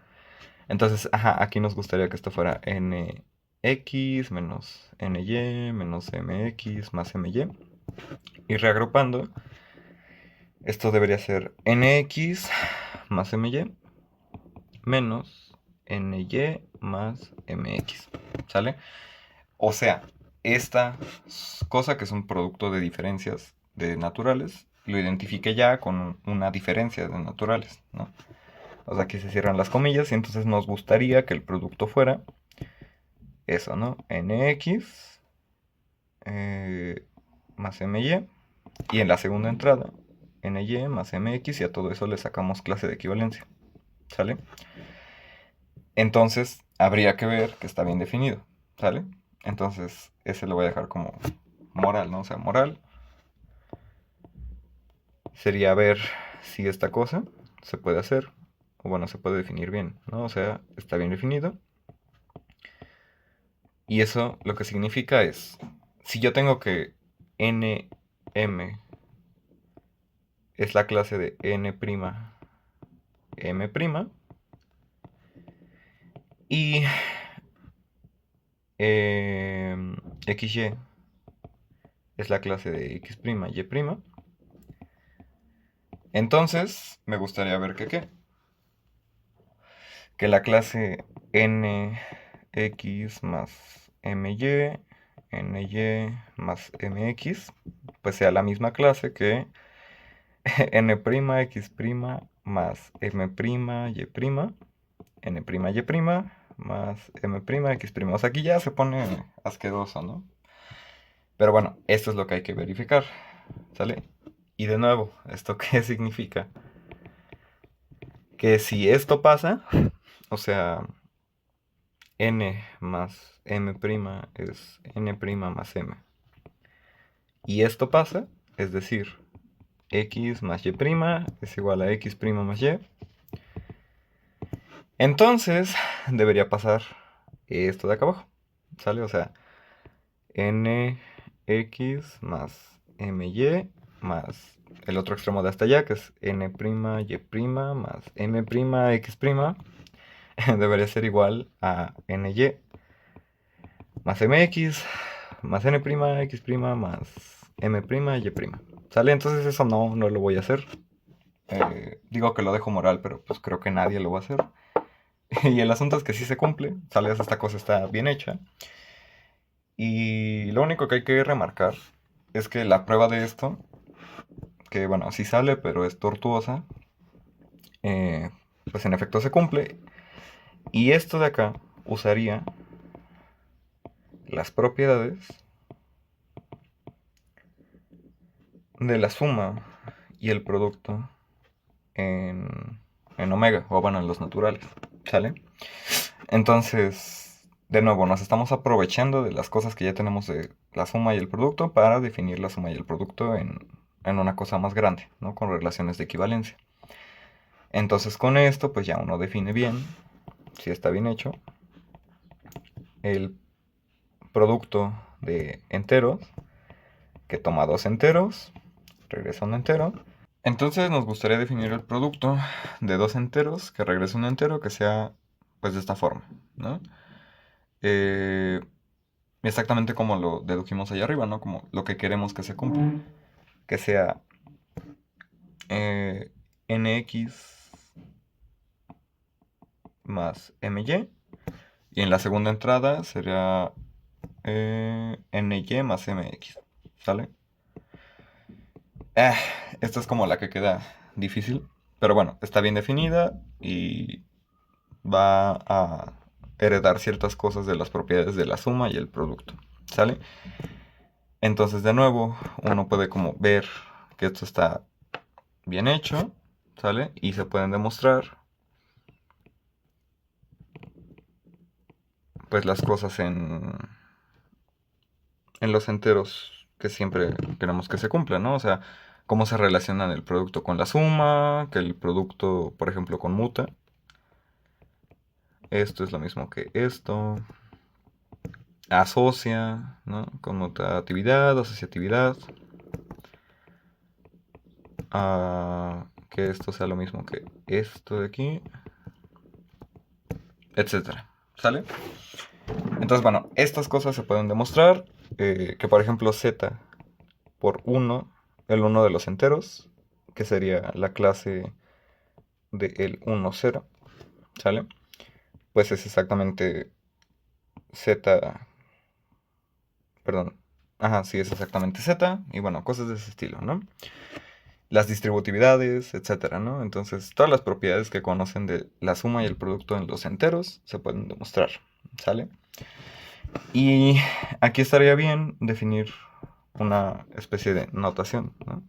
Entonces, ajá, aquí nos gustaría que esto fuera nx menos ny menos mx más my. Y reagrupando, esto debería ser nx más my menos ny más mx. ¿Sale? O sea, esta cosa que es un producto de diferencias de naturales, lo identifique ya con una diferencia de naturales, ¿no? O sea, aquí se cierran las comillas y entonces nos gustaría que el producto fuera eso, ¿no? nx más my y en la segunda entrada ny más mx y a todo eso le sacamos clase de equivalencia, ¿sale? Entonces habría que ver que está bien definido, ¿sale? Entonces ese lo voy a dejar como moral, ¿no? O sea, moral sería ver si esta cosa se puede hacer, o bueno, se puede definir bien, ¿no? O sea, está bien definido. Y eso lo que significa es, si yo tengo que nm es la clase de n'm', y xy es la clase de x', y', Entonces, me gustaría ver que qué. Que la clase nx más my, ny más mx, pues sea la misma clase que n', x' más m', y', n', y' más m', x'. O sea, aquí ya se pone asqueroso, ¿no? Pero bueno, esto es lo que hay que verificar, ¿sale? Y de nuevo, ¿esto qué significa? Que si esto pasa, o sea, n más m' es n' más m. Y esto pasa, es decir, x más y' es igual a x' más y. Entonces, debería pasar esto de acá abajo, ¿sale? O sea, nx más my más el otro extremo de hasta allá, que es n', y' más m', x', debería ser igual a ny más mx más n', x', más m', y'. ¿Sale? Entonces eso no lo voy a hacer. Digo que lo dejo moral, pero pues creo que nadie lo va a hacer. Y el asunto es que sí se cumple, ¿sale? Esta cosa está bien hecha. Y lo único que hay que remarcar es que la prueba de esto, que bueno, sí sale, pero es tortuosa, eh, pues en efecto se cumple. Y esto de acá usaría las propiedades de la suma y el producto en omega, o bueno, en los naturales, ¿sale? Entonces, de nuevo, nos estamos aprovechando de las cosas que ya tenemos de la suma y el producto para definir la suma y el producto en una cosa más grande, ¿no? Con relaciones de equivalencia. Entonces, con esto, pues ya uno define bien, si está bien hecho, el producto de enteros, que toma dos enteros, regresa un entero. Entonces nos gustaría definir el producto de dos enteros que regrese un entero que sea pues de esta forma, ¿no? Eh, exactamente como lo dedujimos allá arriba, ¿no? Como lo que queremos que se cumpla. Que sea nx más my. Y en la segunda entrada sería ny más mx. ¿Sale? Eh, esta es como la que queda difícil. Pero bueno, está bien definida y va a heredar ciertas cosas de las propiedades de la suma y el producto. ¿Sale? Entonces, de nuevo, uno puede como ver que esto está bien hecho, ¿sale? Y se pueden demostrar, pues, las cosas en los enteros que siempre queremos que se cumplan, ¿no? O sea, cómo se relacionan el producto con la suma, que el producto, por ejemplo, conmuta. Esto es lo mismo que esto. Asocia, ¿no? Conmutatividad, asociatividad. Que esto sea lo mismo que esto de aquí, etcétera. ¿Sale? Entonces, bueno, estas cosas se pueden demostrar. Que por ejemplo z por 1, el 1 de los enteros, que sería la clase del 1, 0, ¿sale? Pues es exactamente z, perdón, ajá, sí, es exactamente z, y bueno, cosas de ese estilo, ¿no? Las distributividades, etcétera, ¿no? Entonces, todas las propiedades que conocen de la suma y el producto en los enteros se pueden demostrar, ¿sale? Y aquí estaría bien definir una especie de notación, ¿no?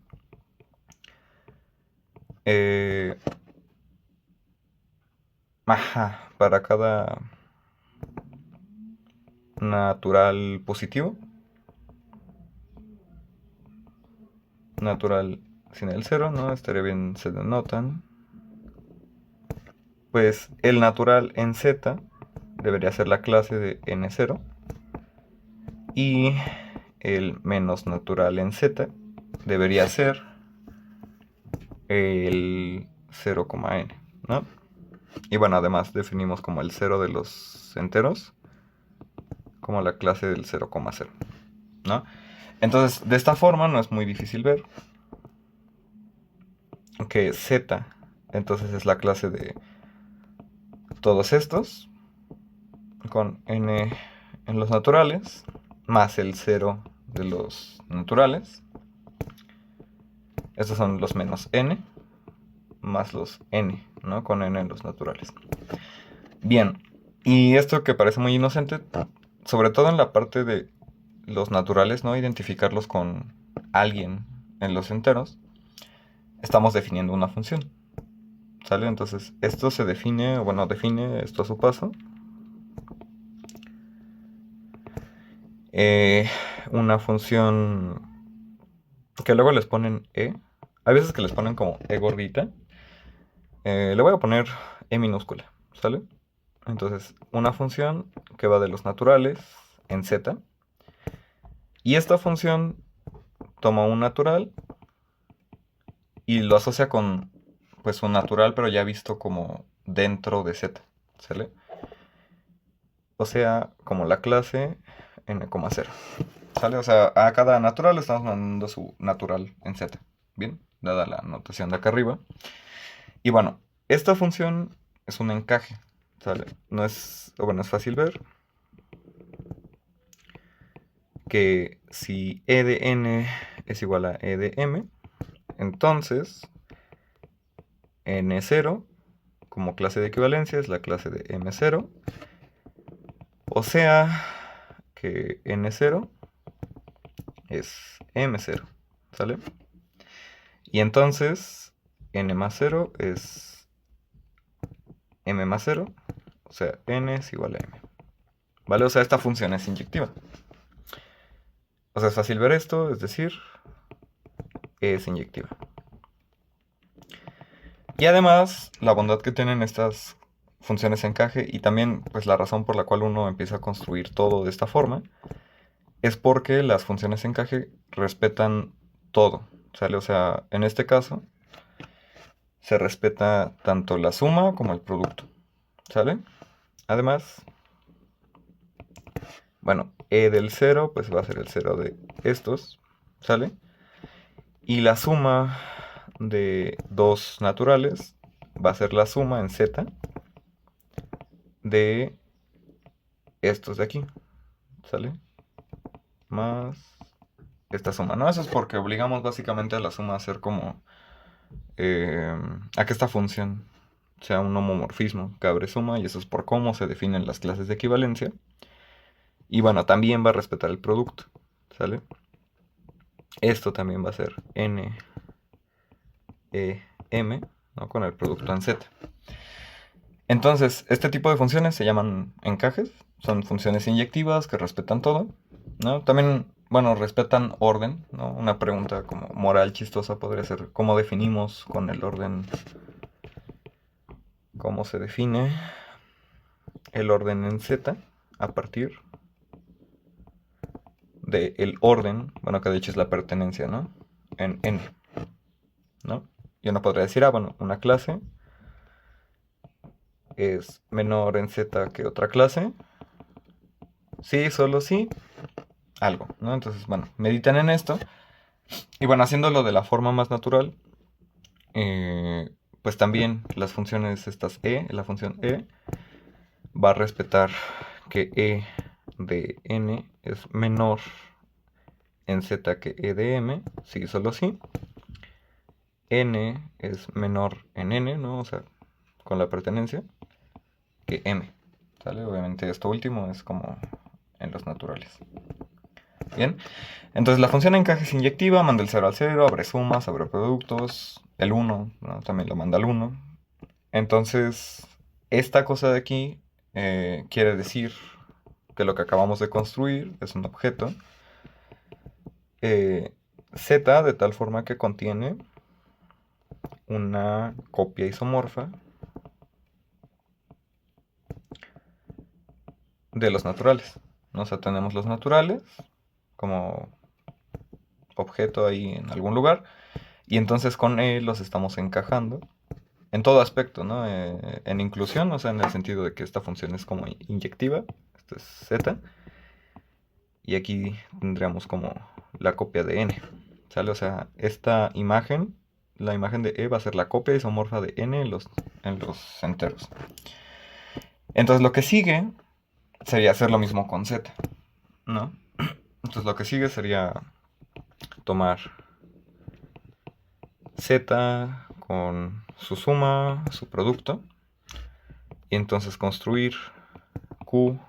Para cada natural positivo, natural sin el cero, ¿no? Estaría bien, se denotan. Pues el natural en z debería ser la clase de n0 y el menos natural en z debería ser el 0,n, ¿no? Y bueno, además definimos como el 0 de los enteros como la clase del 0,0, ¿no? Entonces, de esta forma no es muy difícil ver que z, entonces es la clase de todos estos, con n en los naturales, más el 0 de los naturales. Estos son los menos n, más los n, ¿no? Con n en los naturales. Bien, y esto que parece muy inocente, sobre todo en la parte de los naturales, ¿no? Identificarlos con alguien en los enteros, estamos definiendo una función, ¿sale? Entonces, esto se define, bueno, define esto a su paso. Una función que luego les ponen e. Hay veces que les ponen como e gordita. Le voy a poner e minúscula, ¿sale? Entonces, una función que va de los naturales en z. Y esta función toma un natural y lo asocia con, pues, un natural, pero ya visto como dentro de z, ¿sale? O sea, como la clase n,0, ¿sale? O sea, a cada natural le estamos mandando su natural en z, ¿bien? Dada la notación de acá arriba. Y bueno, esta función es un encaje, ¿sale? No es, bueno, es fácil ver que si e de n es igual a e de m, entonces n0 como clase de equivalencia es la clase de m0, o sea que n0 es m0, ¿sale? Y entonces n más 0 es m más 0, o sea, n es igual a m, ¿vale? O sea, esta función es inyectiva. O sea, es fácil ver esto, es decir, es inyectiva. Y además, la bondad que tienen estas funciones de encaje y también pues la razón por la cual uno empieza a construir todo de esta forma es porque las funciones de encaje respetan todo, ¿sale? O sea, en este caso se respeta tanto la suma como el producto, ¿sale? Además, bueno, e del 0 pues va a ser el 0 de estos, ¿sale? Y la suma de dos naturales va a ser la suma en z de estos de aquí, ¿sale? Más esta suma, ¿no? Eso es porque obligamos básicamente a la suma a hacer como a que esta función sea un homomorfismo que abre suma, y eso es por cómo se definen las clases de equivalencia. Y bueno, también va a respetar el producto, ¿sale? Esto también va a ser n, e, m, ¿no? Con el producto en z. Entonces, este tipo de funciones se llaman encajes, son funciones inyectivas que respetan todo, ¿no? También, bueno, respetan orden, ¿no? Una pregunta como moral chistosa podría ser, ¿cómo definimos con el orden? ¿Cómo se define el orden en z a partir del orden, bueno, que de hecho es la pertenencia, ¿no? En n, ¿no? Yo no podría decir, bueno, una clase es menor en z que otra clase. Sí, solo sí, algo, ¿no? Entonces, bueno, mediten en esto. Y bueno, haciéndolo de la forma más natural, pues también las funciones estas la función va a respetar que e de n es menor en z que e de m, sí, solo sí. N es menor en n, ¿no? O sea, con la pertenencia, que m, ¿sale? Obviamente esto último es como en los naturales. Bien, entonces la función encaje es inyectiva, manda el 0 al 0, abre sumas, abre productos, el 1, ¿no? También lo manda al 1. Entonces, esta cosa de aquí quiere decir que lo que acabamos de construir es un objeto z de tal forma que contiene una copia isomorfa de los naturales, ¿no? O sea, tenemos los naturales como objeto ahí en algún lugar, y entonces con él los estamos encajando en todo aspecto, ¿no? En inclusión, o sea, en el sentido de que esta función es como inyectiva, esto es z, y aquí tendríamos como la copia de n, ¿sale? O sea, esta imagen la imagen de E va a ser la copia isomorfa de N en los enteros. Entonces lo que sigue sería hacer lo mismo con Z, ¿no? Entonces lo que sigue sería tomar Z con su suma, su producto, y entonces construir Q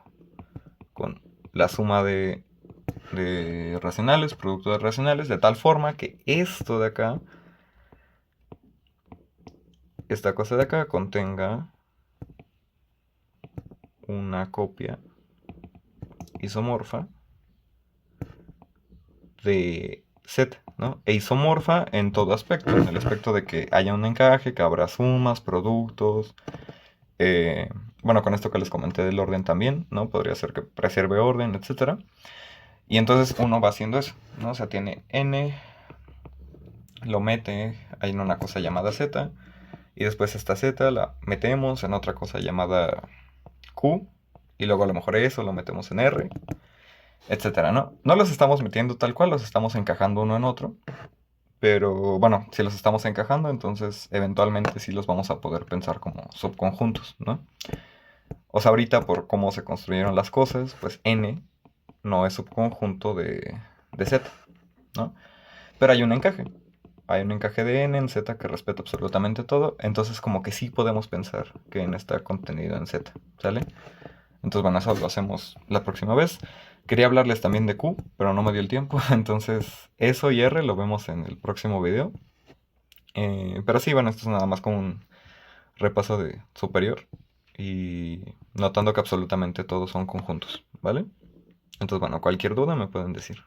con la suma de racionales, producto de racionales, de tal forma que esto de acá, esta cosa de acá, contenga una copia isomorfa de Z, ¿no? E isomorfa en todo aspecto, en el aspecto de que haya un encaje, que habrá sumas, productos. eh, bueno, con esto que les comenté del orden también, ¿no? Podría ser que preserve orden, etcétera. Y entonces uno va haciendo eso, ¿no? O sea, tiene n, lo mete en una cosa llamada z, y después esta z la metemos en otra cosa llamada q, y luego a lo mejor eso lo metemos en r, etcétera, ¿no? No los estamos metiendo tal cual, los estamos encajando uno en otro, pero bueno, si los estamos encajando, entonces eventualmente sí los vamos a poder pensar como subconjuntos, ¿no? O sea, ahorita por cómo se construyeron las cosas, pues n no es subconjunto de z, ¿no? Pero hay un encaje. Hay un encaje de n en z que respeta absolutamente todo. Entonces como que sí podemos pensar que n está contenido en z, ¿sale? Entonces bueno, eso lo hacemos la próxima vez. Quería hablarles también de q, pero no me dio el tiempo. Entonces eso y r lo vemos en el próximo video. Pero sí, bueno, esto es nada más como un repaso de superior. Y notando que absolutamente todos son conjuntos, ¿vale? Entonces bueno, cualquier duda me pueden decir.